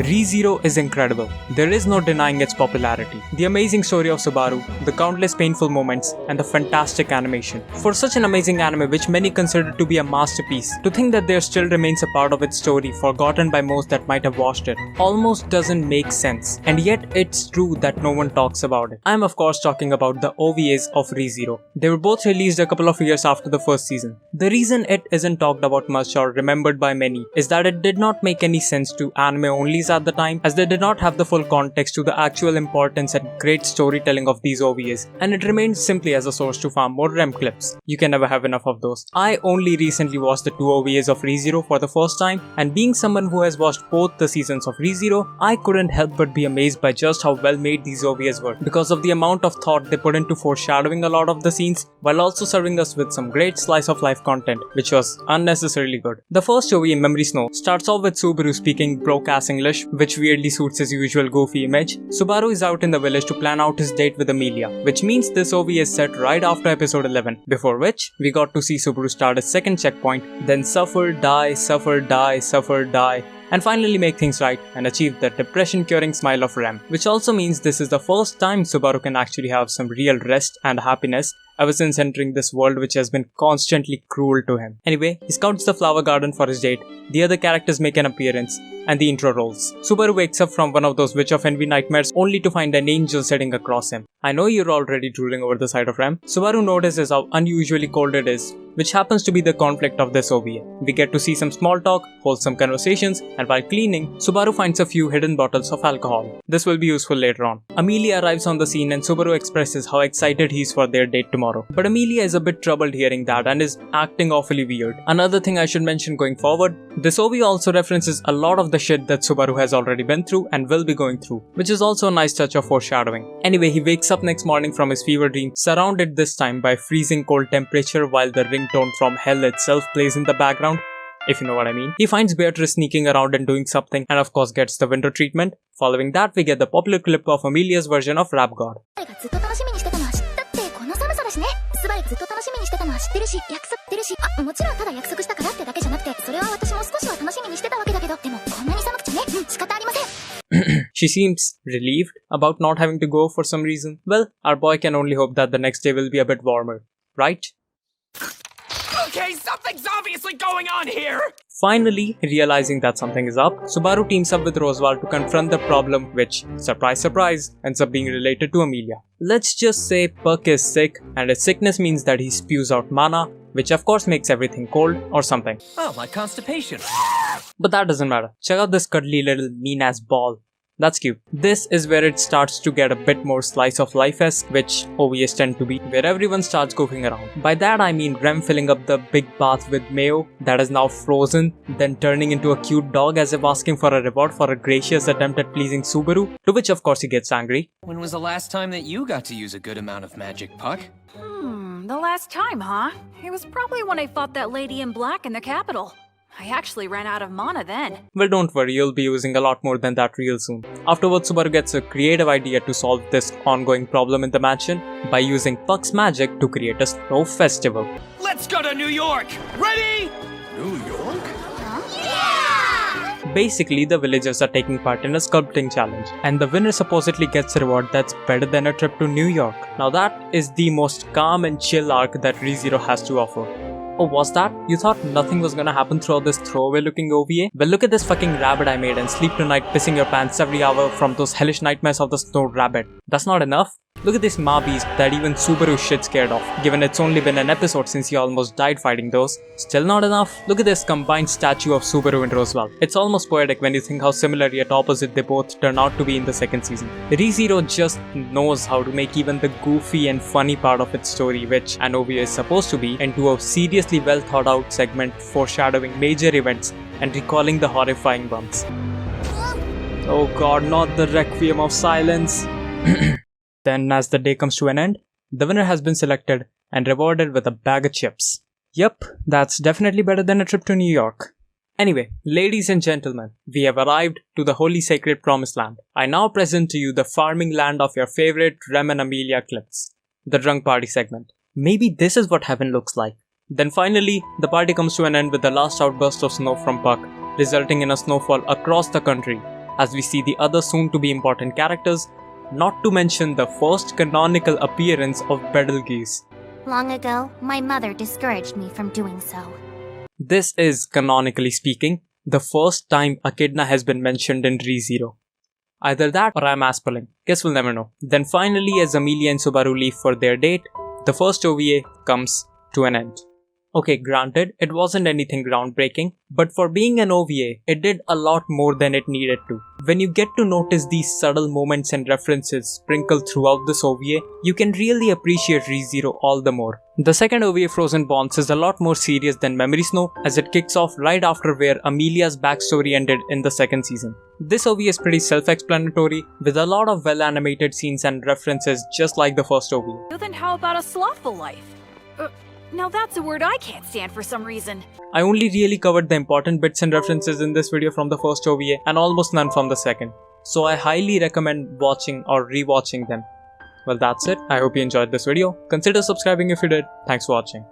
ReZero is incredible. There is no denying its popularity. The amazing story of Subaru, the countless painful moments, and the fantastic animation. For such an amazing anime which many consider to be a masterpiece, to think that there still remains a part of its story forgotten by most that might have watched it almost doesn't make sense. And yet it's true that no one talks about it. I am of course talking about the OVAs of ReZero. They were both released a couple of years after the first season. The reason it isn't talked about much or remembered by many is that it did not make any sense to anime onlys at the time, as they did not have the full context to the actual importance and great storytelling of these OVAs, and it remained simply as a source to farm more REM clips. You can never have enough of those. I only recently watched the two OVAs of ReZero for the first time, and being someone who has watched both the seasons of ReZero, I couldn't help but be amazed by just how well made these OVAs were, because of the amount of thought they put into foreshadowing a lot of the scenes, while also serving us with some great slice of life content, which was unnecessarily good. The first OVA, Memory Snow, starts off with Subaru speaking broke-ass English, which weirdly suits his usual goofy image. Subaru is out in the village to plan out his date with Amelia, which means this OVA is set right after episode 11, before which we got to see Subaru start his second checkpoint, then suffer, die, suffer, die, suffer, die, and finally make things right and achieve the depression-curing smile of Rem, which also means this is the first time Subaru can actually have some real rest and happiness ever since entering this world which has been constantly cruel to him. Anyway, he scouts the flower garden for his date, the other characters make an appearance, and the intro rolls. Subaru wakes up from one of those Witch of Envy nightmares only to find an angel sitting across him. I know you're already drooling over the side of Rem. Subaru notices how unusually cold it is, which happens to be the conflict of this OVA. We get to see some small talk, wholesome conversations, and while cleaning, Subaru finds a few hidden bottles of alcohol. This will be useful later on. Amelia arrives on the scene and Subaru expresses how excited he is for their date tomorrow. But Amelia is a bit troubled hearing that and is acting awfully weird. Another thing I should mention going forward, this OVA also references a lot of the shit that Subaru has already been through and will be going through, which is also a nice touch of foreshadowing. Anyway, he wakes up next morning from his fever dream, surrounded this time by freezing cold temperature while the ringtone from hell itself plays in the background, if you know what I mean. He finds Beatrice sneaking around and doing something and of course gets the winter treatment. Following that, we get the popular clip of Amelia's version of Rap God. She seems relieved about not having to go for some reason. Well, our boy can only hope that the next day will be a bit warmer, right? Okay, something's obviously going on here! Finally, realizing that something is up, Subaru teams up with Roswell to confront the problem which, surprise surprise, ends up being related to Amelia. Let's just say Puck is sick, and his sickness means that he spews out mana, which of course makes everything cold or something. Oh, like constipation. But that doesn't matter. Check out this cuddly little mean-ass ball. That's cute. This is where it starts to get a bit more slice of life-esque, which OVAs tend to be, where everyone starts goofing around. By that I mean Rem filling up the big bath with mayo that is now frozen, then turning into a cute dog as if asking for a reward for a gracious attempt at pleasing Subaru, to which of course he gets angry. When was the last time that you got to use a good amount of magic, Puck? The last time, huh? It was probably when I fought that lady in black in the capital. I actually ran out of mana then. Well, don't worry, you'll be using a lot more than that real soon. Afterwards, Subaru gets a creative idea to solve this ongoing problem in the mansion by using Puck's magic to create a snow festival. Let's go to New York! Ready? New York? Yeah! Basically, the villagers are taking part in a sculpting challenge, and the winner supposedly gets a reward that's better than a trip to New York. Now that is the most calm and chill arc that ReZero has to offer. Oh, was that? You thought nothing was gonna happen throughout this throwaway looking OVA? Well, look at this fucking rabbit I made and sleep tonight pissing your pants every hour from those hellish nightmares of the snow rabbit. That's not enough? Look at this Ma beast that even Subaru shit scared of, given it's only been an episode since he almost died fighting those. Still not enough? Look at this combined statue of Subaru and Roswell. It's almost poetic when you think how similar yet opposite they both turn out to be in the second season. ReZero just knows how to make even the goofy and funny part of its story, which an OVA is supposed to be, into a seriously well thought out segment foreshadowing major events and recalling the horrifying bumps. Oh god, not the Requiem of Silence. Then, as the day comes to an end, the winner has been selected and rewarded with a bag of chips. Yup, that's definitely better than a trip to New York. Anyway, ladies and gentlemen, we have arrived to the holy sacred promised land. I now present to you the farming land of your favorite Rem and Amelia clips, the drunk party segment. Maybe this is what heaven looks like. Then finally, the party comes to an end with the last outburst of snow from Puck, resulting in a snowfall across the country, as we see the other soon to be important characters, not to mention the first canonical appearance of Betelgeuse. Long ago, my mother discouraged me from doing so. This is, canonically speaking, the first time Echidna has been mentioned in ReZero. Either that or I'm ass-pulling. Guess we'll never know. Then finally, as Amelia and Subaru leave for their date, the first OVA comes to an end. Okay, granted, it wasn't anything groundbreaking, but for being an OVA, it did a lot more than it needed to. When you get to notice these subtle moments and references sprinkled throughout this OVA, you can really appreciate ReZero all the more. The second OVA, Frozen Bonds, is a lot more serious than Memory Snow, as it kicks off right after where Amelia's backstory ended in the second season. This OVA is pretty self-explanatory, with a lot of well-animated scenes and references just like the first OVA. Then how about a slothful life? Now that's a word I can't stand for some reason. I only really covered the important bits and references in this video from the first OVA and almost none from the second. So I highly recommend watching or rewatching them. Well, that's it. I hope you enjoyed this video. Consider subscribing if you did. Thanks for watching.